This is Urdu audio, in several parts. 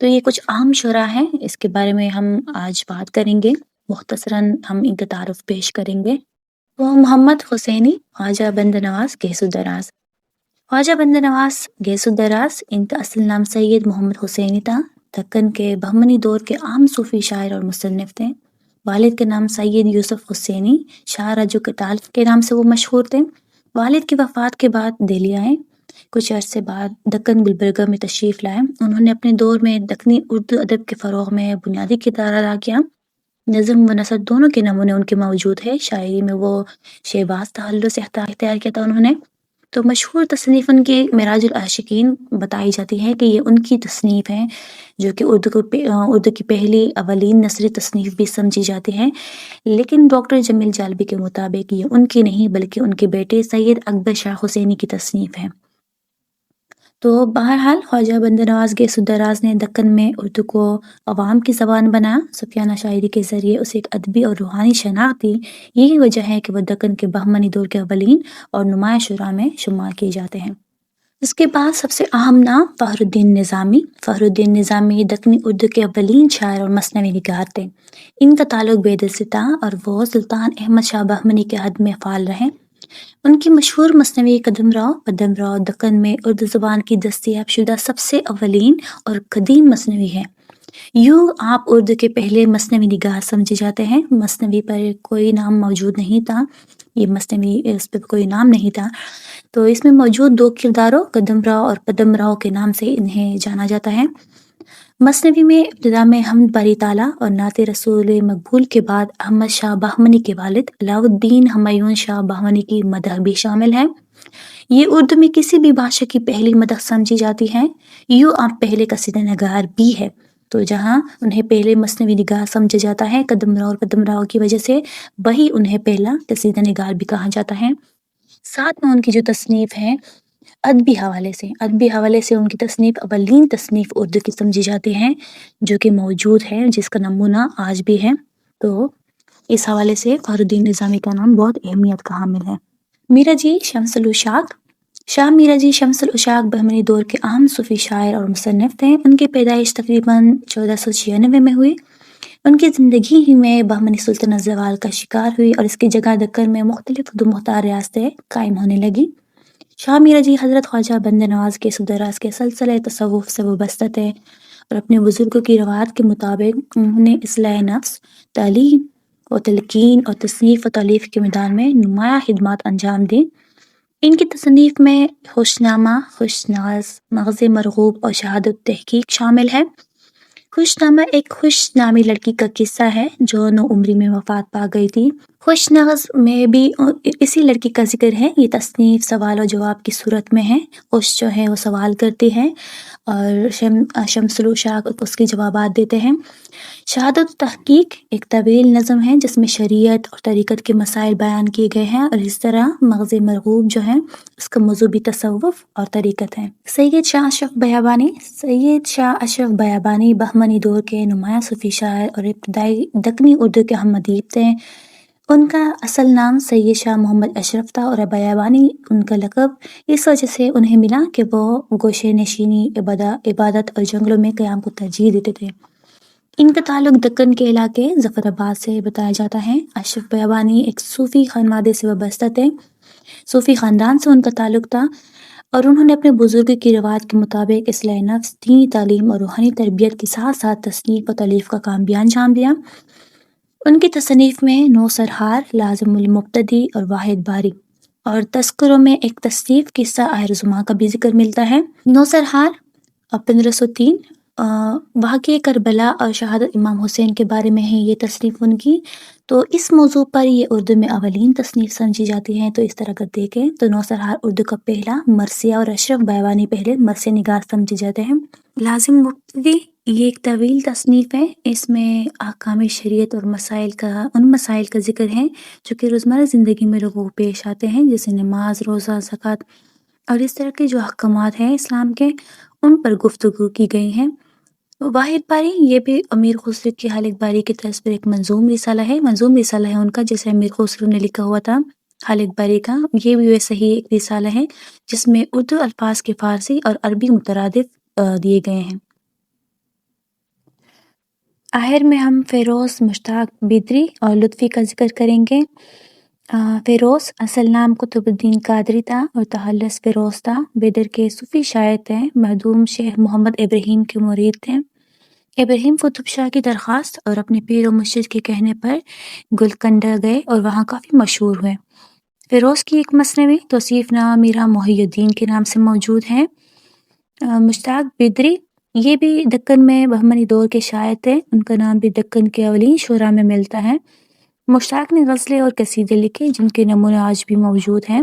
تو یہ کچھ اہم شعراء ہیں، اس کے بارے میں ہم آج بات کریں گے، مختصراً ہم ان کا تعارف پیش کریں گے۔ وہ محمد حسینی، خواجہ بند نواز گیسو دراز۔ خواجہ بند نواز گیسو دراز، ان کا اصل نام سید محمد حسینی تھا، دکن کے بہمنی دور کے عام صوفی شاعر اور مصنف تھے۔ والد کے نام سید یوسف حسینی شاہ رجو کتال کے نام سے وہ مشہور تھے۔ والد کی وفات کے بعد دہلی آئے، کچھ عرصے بعد دکن گلبرگہ میں تشریف لائے۔ انہوں نے اپنے دور میں دکنی اردو ادب کے فروغ میں بنیادی کردار ادا کیا۔ نظم و نثر دونوں کے نمونے ان کے موجود ہے۔ شاعری میں وہ شہباز تخلص سے اختیار کیا تھا انہوں نے۔ تو مشہور تصنیف ان کی معراج العاشقین بتائی جاتی ہے کہ یہ ان کی تصنیف ہے، جو کہ اردو کی پہلی اولین نثری تصنیف بھی سمجھی جاتی ہے، لیکن ڈاکٹر جمیل جالبی کے مطابق یہ ان کی نہیں بلکہ ان کے بیٹے سید اکبر شاہ حسینی کی تصنیف ہے۔ تو بہرحال خواجہ بند نواز گیسو دراز نے دکن میں اردو کو عوام کی زبان بنایا۔ صوفیانہ شاعری کے ذریعے اسے ایک ادبی اور روحانی شناخت دی۔ یہی وجہ ہے کہ وہ دکن کے بہمنی دور کے اولین اور نمایاں شعراء میں شمار کیے جاتے ہیں۔ اس کے بعد سب سے اہم نام فخر الدین نظامی۔ فخر الدین نظامی دکنی اردو کے اولین شاعر اور مثنوی نگار تھے۔ ان کا تعلق بے دل سے تھا اور وہ سلطان احمد شاہ بہمنی کے عہد میں فعال رہے۔ ان کی مشہور مثنوی قدم راؤ دکن میں اردو زبان کی دستیاب شدہ سب سے اولین اور قدیم مثنوی ہے۔ یوں آپ اردو کے پہلے مثنوی نگار سمجھے جاتے ہیں۔ مثنوی پر کوئی نام موجود نہیں تھا، یہ مثنوی اس پہ کوئی نام نہیں تھا، تو اس میں موجود دو کرداروں قدم راؤ اور پدم راؤ کے نام سے انہیں جانا جاتا ہے۔ مثنوی میں ابتدا میں حمد باری تعالیٰ اور نعت رسول مقبول کے بعد احمد شاہ بہمنی کے والد علاؤ الدین ہمایون شاہ بہمنی کی مدح بھی شامل ہے۔ یہ اردو میں کسی بھی بادشاہ کی پہلی مدح سمجھی جاتی ہے۔ یوں آپ پہلے قصیدہ نگار بھی ہے، تو جہاں انہیں پہلے مثنوی نگار سمجھا جاتا ہے قدم راؤ اور پدم راؤ کی وجہ سے، وہی انہیں پہلا قصیدہ نگار بھی کہا جاتا ہے۔ ساتھ میں ان کی جو تصنیف ہے ادبی حوالے سے ان کی تصنیف اولین تصنیف اردو کی سمجھی جاتی ہے، جو کہ موجود ہے، جس کا نمونہ آج بھی ہے۔ تو اس حوالے سے فخر الدین نظامی کا نام بہت اہمیت کا حامل ہے۔ میرا جی شمس الاشاق، شاہ میرا جی شمس الاشاق بہمنی دور کے اہم صوفی شاعر اور مصنف تھے۔ ان کی پیدائش تقریباً 1496 میں ہوئی۔ ان کی زندگی ہی میں بہمنی سلطنت زوال کا شکار ہوئی اور اس کی جگہ دکن میں مختلف خود مختار ریاستیں قائم ہونے لگی۔ شاہ میرا جی حضرت خواجہ بند نواز گیسو دراز کے سلسلہ تصوف سے وابستہ تھے اور اپنے بزرگوں کی روایت کے مطابق انہوں نے اصلاح نفس، تعلیم و تلقین اور تصنیف و تالیف کے میدان میں نمایاں خدمات انجام دیں۔ ان کی تصنیف میں خوشنامہ، خوشناز، مغز مرغوب اور شہادت تحقیق شامل ہے۔ خوشنامہ ایک خوش نامی لڑکی کا قصہ ہے جو نوعمری میں وفات پا گئی تھی۔ خوشنغز میں بھی اسی لڑکی کا ذکر ہے۔ یہ تصنیف سوال و جواب کی صورت میں ہے۔ خوش جو ہے وہ سوال کرتی ہے اور شمس الاشاق اس کے جوابات دیتے ہیں۔ شہادت تحقیق ایک طویل نظم ہے جس میں شریعت اور طریقت کے مسائل بیان کیے گئے ہیں، اور اس طرح مغز مرغوب جو ہے اس کا موضوع بھی تصوف اور طریقت ہے۔ سید شاہ اشرف بیابانی بہمنی دور کے نمایاں صوفی شاعر اور ابتدائی دکنی اردو کے اہم ادیب تھے۔ ان کا اصل نام سید شاہ محمد اشرف تھا اور بیابانی ان کا لقب اس وجہ سے انہیں ملا کہ وہ گوشے نشینی، عبادت اور جنگلوں میں قیام کو ترجیح دیتے تھے۔ ان کا تعلق دکن کے علاقے ظفر آباد سے بتایا جاتا ہے۔ اشرف بیابانی ایک صوفی خانوادے سے وابستہ تھے، صوفی خاندان سے ان کا تعلق تھا، اور انہوں نے اپنے بزرگ کی روایت کے مطابق اصلاح نفس، دینی تعلیم اور روحانی تربیت کے ساتھ ساتھ تصنیف و تالیف کا کام بھی انجام دیا۔ ان کی تصنیف میں نو سرہار، لازم المبتدی اور واحد باری اور تذکروں میں ایک تصنیف قصہ آہر زماں کا بھی ذکر ملتا ہے۔ نو سرہار 1503 واقعہ کربلا اور شہادت امام حسین کے بارے میں ہے یہ تصنیف ان کی، تو اس موضوع پر یہ اردو میں اولین تصنیف سمجھی جاتی ہے۔ تو اس طرح اگر دیکھیں تو نو سرہار اردو کا پہلا مرثیہ اور اشرف بیابانی پہلے مرثیہ نگار سمجھے جاتے ہیں۔ لازم مبتدی یہ ایک طویل تصنیف ہے، اس میں احکام شریعت اور ان مسائل کا ذکر ہے جو کہ روزمرہ زندگی میں لوگوں کو پیش آتے ہیں، جیسے نماز، روزہ، زکوٰۃ اور اس طرح کے جو احکامات ہیں اسلام کے، ان پر گفتگو کی گئی ہیں۔ واحد باری یہ بھی امیر خسرو کی خالق باری کی طرز پر ایک منظوم رسالہ ہے ان کا، جیسے امیر خسرو نے لکھا ہوا تھا خالق باری کا، یہ بھی ویسے ہی ایک رسالہ ہے جس میں اردو الفاظ کے فارسی اور عربی مترادف دیے گئے ہیں۔ آخر میں ہم فیروز، مشتاق بیدری اور لطفی کا ذکر کریں گے۔ فیروز اصل نام قطب الدین قادری تھا اور تخلص فیروز تھا۔ بیدر کے صوفی شاعر تھے، مرحوم شیخ محمد ابراہیم کے مرید تھے۔ ابراہیم قطب شاہ کی درخواست اور اپنے پیر و مرشد کے کہنے پر گلکنڈہ گئے اور وہاں کافی مشہور ہوئے۔ فیروز کی ایک مثنوی توصیف نامہ میرا محی الدین کے نام سے موجود ہے۔ مشتاق بیدری یہ بھی دکن میں بہمنی دور کے شاعر تھے، ان کا نام بھی دکن کے اولین شعراء میں ملتا ہے۔ مشتاق نے غزلیں اور قصیدے لکھے جن کے نمونے آج بھی موجود ہیں۔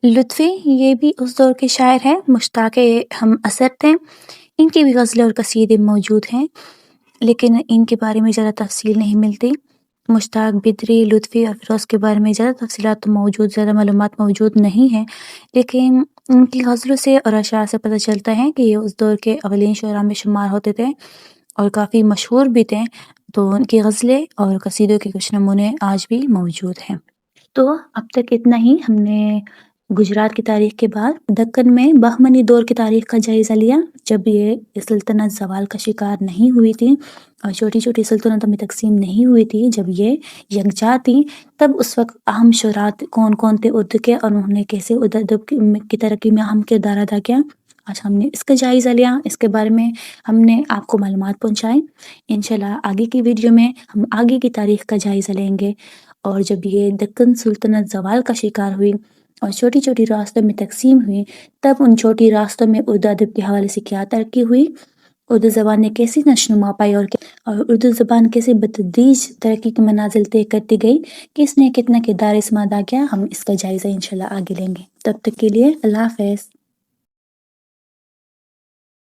لطفی یہ بھی اس دور کے شاعر ہیں، مشتاق ہم اثر تھے، ان کی بھی غزلیں اور قصیدے موجود ہیں لیکن ان کے بارے میں زیادہ تفصیل نہیں ملتی۔ مشتاق بیدری، لطفی اور فیروز کے بارے میں زیادہ تفصیلات تو موجود، زیادہ معلومات موجود نہیں ہیں، لیکن ان کی غزلوں سے اور اشعار سے پتہ چلتا ہے کہ یہ اس دور کے اولین شعراء میں شمار ہوتے تھے اور کافی مشہور بھی تھے، تو ان کی غزلیں اور قصیدوں کے کچھ نمونے آج بھی موجود ہیں۔ تو اب تک اتنا ہی ہم نے گجرات کی تاریخ کے بعد دکن میں بہمنی دور کی تاریخ کا جائزہ لیا، جب یہ سلطنت زوال کا شکار نہیں ہوئی تھی اور چھوٹی چھوٹی سلطنتوں میں تقسیم نہیں ہوئی تھی، جب یہ یکجا تھی، تب اس وقت اہم شعراء کون کون تھے اردو کے اور انہوں نے کیسے اردو ادب کی ترقی میں اہم کردار ادا کیا، آج ہم نے اس کا جائزہ لیا، اس کے بارے میں ہم نے آپ کو معلومات پہنچائی۔ انشاءاللہ آگے کی ویڈیو میں ہم آگے کی تاریخ کا جائزہ لیں گے، اور جب یہ دکن سلطنت زوال کا شکار ہوئی اور چھوٹی چھوٹی ریاستوں میں تقسیم ہوئی، تب ان چھوٹی ریاستوں میں اردو ادب کے حوالے سے کیا ترقی ہوئی، اردو زبان نے کیسی نشوونما پائی اور اردو زبان کیسے بتدریج ترقی کے منازل طے کرتی گئی، کس نے کتنا کردار اس میں ادا کیا، ہم اس کا جائزہ انشاءاللہ آگے لیں گے۔ تب تک کے لیے اللہ حافظ۔